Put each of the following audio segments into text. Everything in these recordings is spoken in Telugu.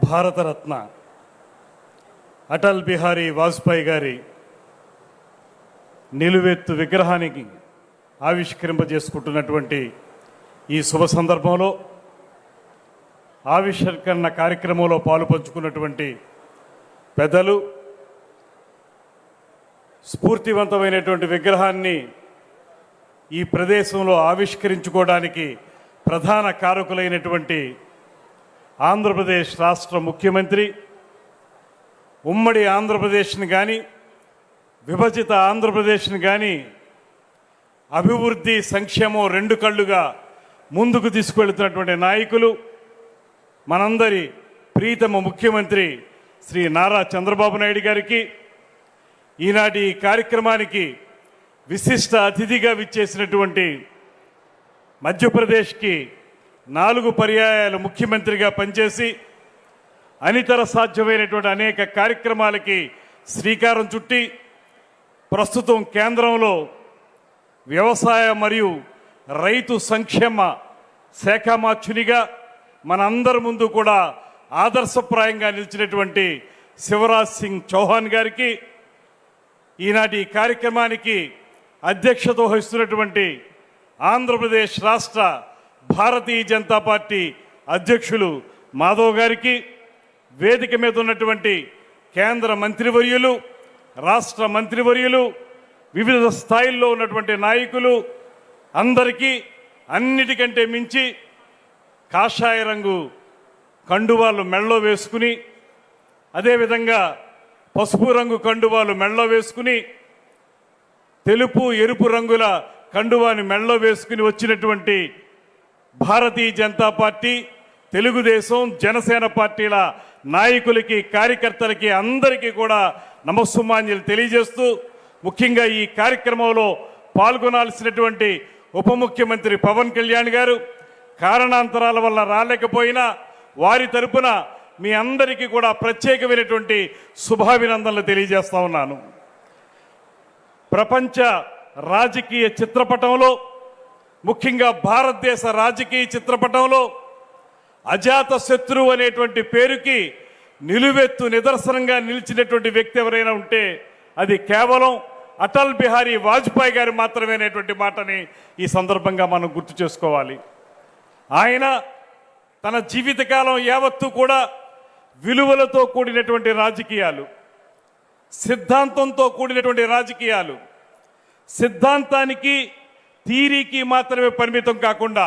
భారతరత్న అటల్ బిహారీ వాజ్పేయి గారి నిలువెత్తు విగ్రహానికి ఆవిష్కరింపజేసుకుంటున్నటువంటి ఈ శుభ సందర్భంలో ఆవిష్కరణ కార్యక్రమంలో పాలుపంచుకున్నటువంటి పెద్దలు స్ఫూర్తివంతమైనటువంటి విగ్రహాన్ని ఈ ప్రదేశంలో ఆవిష్కరించుకోవడానికి ప్రధాన కారకులైనటువంటి ఆంధ్రప్రదేశ్ రాష్ట్ర ముఖ్యమంత్రి, ఉమ్మడి ఆంధ్రప్రదేశ్ని కానీ విభజిత ఆంధ్రప్రదేశ్ని కానీ అభివృద్ధి సంక్షేమం రెండు కళ్ళుగా ముందుకు తీసుకువెళుతున్నటువంటి నాయకులు, మనందరి ప్రీతమ ముఖ్యమంత్రి శ్రీ నారా చంద్రబాబు నాయుడు గారికి ఈనాటి ఈ కార్యక్రమానికి విశిష్ట అతిథిగా విచ్చేసినటువంటి మధ్యప్రదేశ్కి 4 పర్యాయాలు ముఖ్యమంత్రిగా పనిచేసి అనితర సాధ్యమైనటువంటి అనేక కార్యక్రమాలకి శ్రీకారం చుట్టి ప్రస్తుతం కేంద్రంలో వ్యవసాయ మరియు రైతు సంక్షేమ శాఖామాత్యునిగా మనందరి ముందు కూడా ఆదర్శప్రాయంగా నిలిచినటువంటి శివరాజ్ సింగ్ చౌహాన్ గారికి, ఈనాటి కార్యక్రమానికి అధ్యక్షత వహిస్తున్నటువంటి ఆంధ్రప్రదేశ్ రాష్ట్ర భారతీయ జనతా పార్టీ అధ్యక్షులు మాధవ్ గారికి, వేదిక మీద ఉన్నటువంటి కేంద్ర మంత్రివర్యులు, రాష్ట్ర మంత్రివర్యులు, వివిధ స్థాయిల్లో ఉన్నటువంటి నాయకులు అందరికీ, అన్నిటికంటే మించి కాషాయ రంగు కండువాలు మెళ్ళలో వేసుకుని, అదేవిధంగా పసుపు రంగు కండువాలు మెళ్ళలో వేసుకుని, తెలుపు ఎరుపు రంగుల కండువాని మెళ్ళలో వేసుకుని వచ్చినటువంటి భారతీయ జనతా పార్టీ, తెలుగుదేశం, జనసేన పార్టీల నాయకులకి, కార్యకర్తలకి అందరికీ కూడా నమస్సుమాంజలి తెలియజేస్తూ, ముఖ్యంగా ఈ కార్యక్రమంలో పాల్గొనాల్సినటువంటి ఉప ముఖ్యమంత్రి పవన్ కళ్యాణ్ గారు కారణాంతరాల వల్ల రాలేకపోయినా వారి తరపున మీ అందరికీ కూడా ప్రత్యేకమైనటువంటి శుభాభినందనలు తెలియజేస్తా ఉన్నాను. ప్రపంచ రాజకీయ చిత్రపటంలో, ముఖ్యంగా భారతదేశ రాజకీయ చిత్రపటంలో అజాత శత్రువు అనేటువంటి పేరుకి నిలువెత్తు నిదర్శనంగా నిలిచినటువంటి వ్యక్తి ఎవరైనా ఉంటే అది కేవలం అటల్ బిహారీ వాజ్పేయి గారు మాత్రమే అనేటువంటి మాటని ఈ సందర్భంగా మనం గుర్తు చేసుకోవాలి. ఆయన తన జీవితకాలం యావత్తు కూడా విలువలతో కూడినటువంటి రాజకీయాలు, సిద్ధాంతంతో కూడినటువంటి రాజకీయాలు, సిద్ధాంతానికి థియరీకి మాత్రమే పరిమితం కాకుండా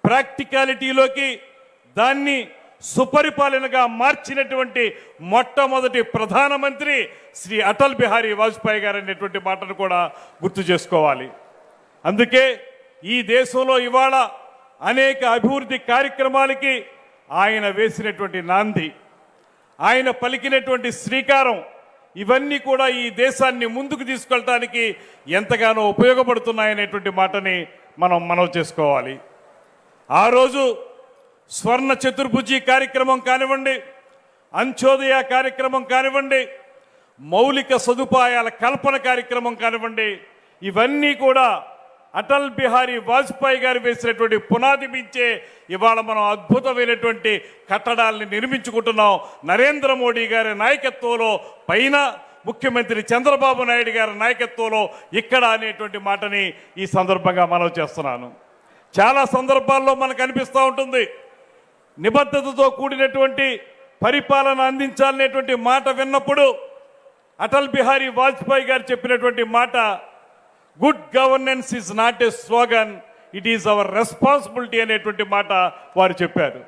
ప్రాక్టికాలిటీలోకి దాన్ని సుపరిపాలనగా మార్చినటువంటి మొట్టమొదటి ప్రధానమంత్రి శ్రీ అటల్ బిహారీ వాజ్పేయి గారు అనేటువంటి మాటను కూడా గుర్తు చేసుకోవాలి. అందుకే ఈ దేశంలో ఇవాళ అనేక అభివృద్ధి కార్యక్రమాలకి ఆయన వేసినటువంటి నాంది, ఆయన పలికినటువంటి శ్రీకారం, ఇవన్నీ కూడా ఈ దేశాన్ని ముందుకు తీసుకెళ్ళటానికి ఎంతగానో ఉపయోగపడుతున్నాయనేటువంటి మాటని మనం మనవి చేసుకోవాలి. ఆ రోజు స్వర్ణ చతుర్భుజి కార్యక్రమం కానివ్వండి, అంత్యోదయ కార్యక్రమం కానివ్వండి, మౌలిక సదుపాయాల కల్పన కార్యక్రమం కానివ్వండి, ఇవన్నీ కూడా అటల్ బిహారీ వాజ్పేయి గారు వేసినటువంటి పునాది మించే ఇవాళ మనం అద్భుతమైనటువంటి కట్టడాలని నిర్మించుకుంటున్నాం. నరేంద్ర మోడీ గారి నాయకత్వంలో పైన, ముఖ్యమంత్రి చంద్రబాబు నాయుడు గారి నాయకత్వంలో ఇక్కడ అనేటువంటి మాటని ఈ సందర్భంగా మనవి చేస్తున్నాను. చాలా సందర్భాల్లో మనకు అనిపిస్తూ ఉంటుంది, నిబద్ధతతో కూడినటువంటి పరిపాలన అందించాలనేటువంటి మాట విన్నప్పుడు అటల్ బిహారీ వాజ్పేయి గారు చెప్పినటువంటి మాట, good governance is not a slogan, it is our responsibility అనేటువంటి మాట వారు చెప్పారు.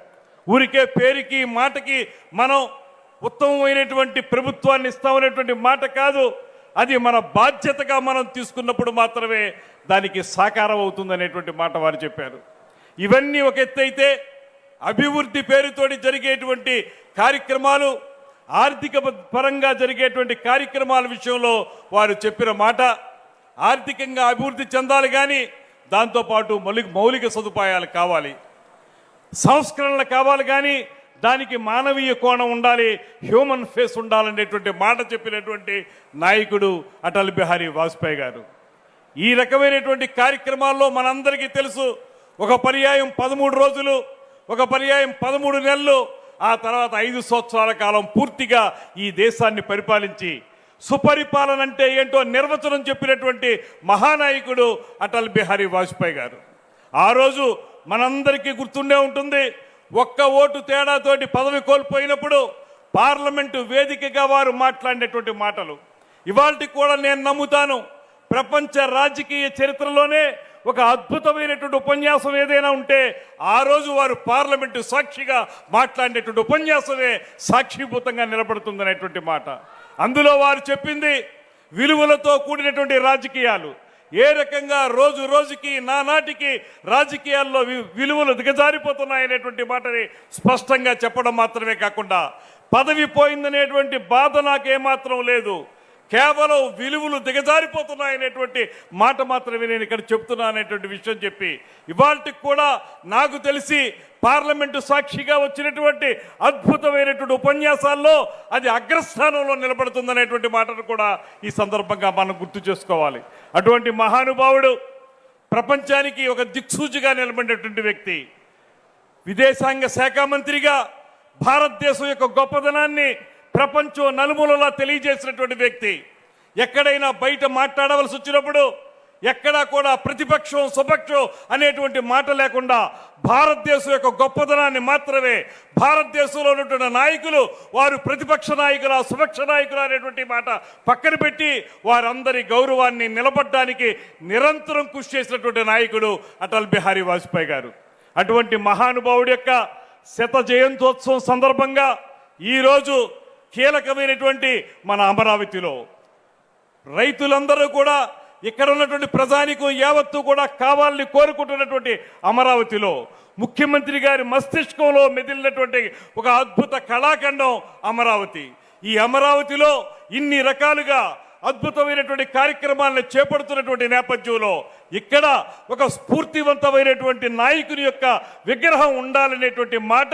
ఊరికే పేరుకి మాటకి మనం ఉత్తమమైనటువంటి ప్రభుత్వాన్ని ఇస్తామనేటువంటి మాట కాదు, అది మన బాధ్యతగా మనం తీసుకున్నప్పుడు మాత్రమే దానికి సాకారం అవుతుందనేటువంటి మాట వారు చెప్పారు. ఇవన్నీ ఒక ఎత్తు అయితే, అభివృద్ధి పేరుతోటి జరిగేటువంటి కార్యక్రమాలు, ఆర్థిక పరంగా జరిగేటువంటి కార్యక్రమాల విషయంలో వారు చెప్పిన మాట, ఆర్థికంగా అభివృద్ధి చెందాలి కానీ దాంతోపాటు మౌలిక సదుపాయాలు కావాలి, సంస్కరణలు కావాలి కానీ దానికి మానవీయ కోణం ఉండాలి, హ్యూమన్ ఫేస్ ఉండాలనేటువంటి మాట చెప్పినటువంటి నాయకుడు అటల్ బిహారీ వాజ్పేయి గారు. ఈ రకమైనటువంటి కార్యక్రమాల్లో మనందరికీ తెలుసు, ఒక పర్యాయం 13 రోజులు, ఒక పర్యాయం 13 నెలలు, ఆ తర్వాత 5 సంవత్సరాల కాలం పూర్తిగా ఈ దేశాన్ని పరిపాలించి సుపరిపాలన అంటే ఏంటో నిర్వచనం చెప్పినటువంటి మహానాయకుడు అటల్ బిహారీ వాజ్పేయి గారు. ఆ రోజు మనందరికీ గుర్తుండే ఉంటుంది, ఒక్క ఓటు తేడాతోటి పదవి కోల్పోయినప్పుడు పార్లమెంటు వేదికగా వారు మాట్లాడినటువంటి మాటలు ఇవాళకి కూడా నేను నమ్ముతాను. ప్రపంచ రాజకీయ చరిత్రలోనే ఒక అద్భుతమైనటువంటి ఉపన్యాసం ఏదైనా ఉంటే ఆ రోజు వారు పార్లమెంటు సాక్షిగా మాట్లాడినటువంటి ఉపన్యాసమే సాక్షిభూతంగా నిలబడుతుందనేటువంటి మాట. అందులో వారు చెప్పింది విలువలతో కూడినటువంటి రాజకీయాలు, ఏ రకంగా రోజు రోజుకి నానాటికి రాజకీయాల్లో విలువలు దిగజారిపోతున్నాయనేటువంటి మాటని స్పష్టంగా చెప్పడం మాత్రమే కాకుండా పదవి పోయిందనేటువంటి బాధ నాకేమాత్రం లేదు, కేవలం విలువలు దిగజారిపోతున్నాయనేటువంటి మాట మాత్రమే నేను ఇక్కడ చెప్తున్నా అనేటువంటి విషయం చెప్పి ఇవాళకి కూడా నాకు తెలిసి పార్లమెంటు సాక్షిగా వచ్చినటువంటి అద్భుతమైనటువంటి ఉపన్యాసాల్లో అది అగ్రస్థానంలో నిలబడుతుందనేటువంటి మాటను కూడా ఈ సందర్భంగా మనం గుర్తు చేసుకోవాలి. అటువంటి మహానుభావుడు ప్రపంచానికి ఒక దిక్సూచిగా నిలబడినటువంటి వ్యక్తి, విదేశాంగ శాఖ మంత్రిగా భారతదేశం యొక్క గొప్పదనాన్ని ప్రపంచం నలుమూలలా తెలియజేసినటువంటి వ్యక్తి. ఎక్కడైనా బయట మాట్లాడవలసి వచ్చినప్పుడు ఎక్కడా కూడా ప్రతిపక్షం స్వపక్షం అనేటువంటి మాట లేకుండా భారతదేశం యొక్క గొప్పదనాన్ని మాత్రమే, భారతదేశంలో ఉన్నటువంటి నాయకులు వారు ప్రతిపక్ష నాయకుల స్వపక్ష నాయకులు అనేటువంటి మాట పక్కన పెట్టి వారందరి గౌరవాన్ని నిలబడడానికి నిరంతరం కృషి చేసినటువంటి నాయకుడు అటల్ బిహారీ వాజ్పేయి గారు. అటువంటి మహానుభావుడి యొక్క 100వ జయంతోత్సవం సందర్భంగా ఈరోజు కీలకమైనటువంటి మన అమరావతిలో రైతులందరూ కూడా ఇక్కడ ఉన్నటువంటి ప్రజానికం యావత్తు కూడా కావాలని కోరుకుంటున్నటువంటి అమరావతిలో ముఖ్యమంత్రి గారి మస్తిష్కంలో మెదిలినటువంటి ఒక అద్భుత కళాఖండం అమరావతి. ఈ అమరావతిలో ఇన్ని రకాలుగా అద్భుతమైనటువంటి కార్యక్రమాలను చేపడుతున్నటువంటి నేపథ్యంలో ఇక్కడ ఒక స్ఫూర్తివంతమైనటువంటి నాయకుని యొక్క విగ్రహం ఉండాలనేటువంటి మాట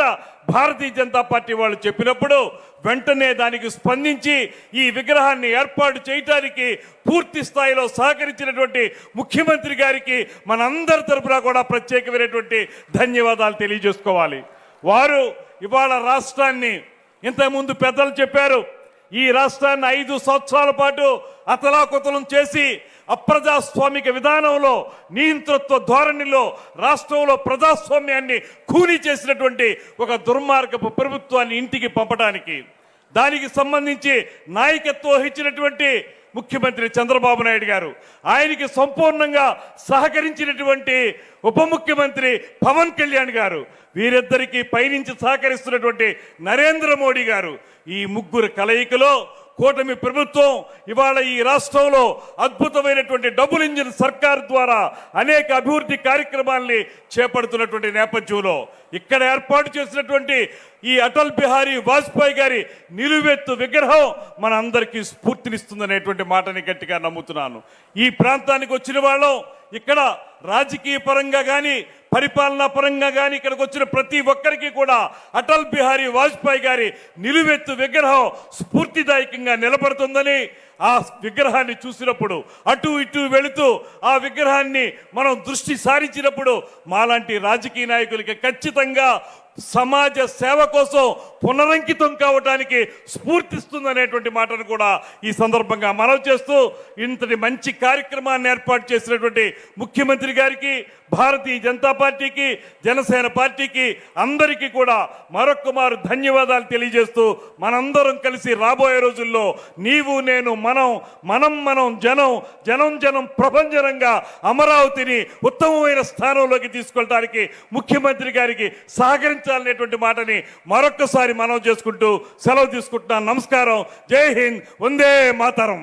భారతీయ జనతా పార్టీ వాళ్ళు చెప్పినప్పుడు వెంటనే దానికి స్పందించి ఈ విగ్రహాన్ని ఏర్పాటు చేయడానికి పూర్తి స్థాయిలో సహకరించినటువంటి ముఖ్యమంత్రి గారికి మనందరి తరపున కూడా ప్రత్యేకమైనటువంటి ధన్యవాదాలు తెలియజేసుకోవాలి. వారు ఇవాళ రాష్ట్రాన్ని, ఇంతకుముందు పెద్దలు చెప్పారు, ఈ రాష్ట్రాన్ని 5 సంవత్సరాల పాటు అతలాకుతలం చేసి అప్రజాస్వామిక విధానంలో నియంతృత్వ ధోరణిలో రాష్ట్రంలో ప్రజాస్వామ్యాన్ని కూని చేసినటువంటి ఒక దుర్మార్గపు ప్రభుత్వాన్ని ఇంటికి పంపడానికి దానికి సంబంధించి నాయకత్వం వహించినటువంటి ముఖ్యమంత్రి చంద్రబాబు నాయుడు గారు, ఆయనకి సంపూర్ణంగా సహకరించినటువంటి ఉప ముఖ్యమంత్రి పవన్ కళ్యాణ్ గారు, వీరిద్దరికీ పైనుంచి సహకరిస్తున్నటువంటి నరేంద్ర మోడీ గారు, ఈ ముగ్గురు కలయికలో కూటమి ప్రభుత్వం ఇవాళ ఈ రాష్ట్రంలో అద్భుతమైనటువంటి డబుల్ ఇంజిన్ సర్కార్ ద్వారా అనేక అభివృద్ధి కార్యక్రమాల్ని చేపడుతున్నటువంటి నేపథ్యంలో ఇక్కడ ఏర్పాటు చేసినటువంటి ఈ అటల్ బిహారీ వాజ్పేయి గారి నిలువెత్తు విగ్రహం మన అందరికీ స్ఫూర్తినిస్తుందనేటువంటి మాటని గట్టిగా నమ్ముతున్నాను. ఈ ప్రాంతానికి వచ్చిన వాళ్ళం ఇక్కడ రాజకీయ పరంగా కానీ పరిపాలనా పరంగా కానీ ఇక్కడికి వచ్చిన ప్రతి ఒక్కరికి కూడా అటల్ బిహారీ వాజ్పేయి గారి నిలువెత్తు విగ్రహం స్ఫూర్తిదాయకంగా నిలబడుతుందని, ఆ విగ్రహాన్ని చూసినప్పుడు అటు ఇటు వెళుతూ ఆ విగ్రహాన్ని మనం దృష్టి సారించినప్పుడు మాలాంటి రాజకీయ నాయకులకి ఖచ్చితంగా సమాజ సేవ కోసం పునరంకితం కావడానికి స్ఫూర్తిస్తుందనేటువంటి మాటను కూడా ఈ సందర్భంగా మనవి చేస్తూ ఇంతటి మంచి కార్యక్రమాన్ని ఏర్పాటు చేసినటువంటి ముఖ్యమంత్రి గారికి, భారతీయ జనతా పార్టీకి, జనసేన పార్టీకి అందరికీ కూడా మరొక్కమారు ధన్యవాదాలు తెలియజేస్తూ మనందరం కలిసి రాబోయే రోజుల్లో నీవు నేను మనం జనం ప్రపంచనంగా అమరావతిని ఉత్తమమైన స్థానంలోకి తీసుకెళ్ళడానికి ముఖ్యమంత్రి గారికి సహకరించాలనేటువంటి మాటని మరొక్కసారి మనవి చేసుకుంటూ సెలవు తీసుకుంటున్నాను. నమస్కారం. జై హింద్. వందే మాతరం.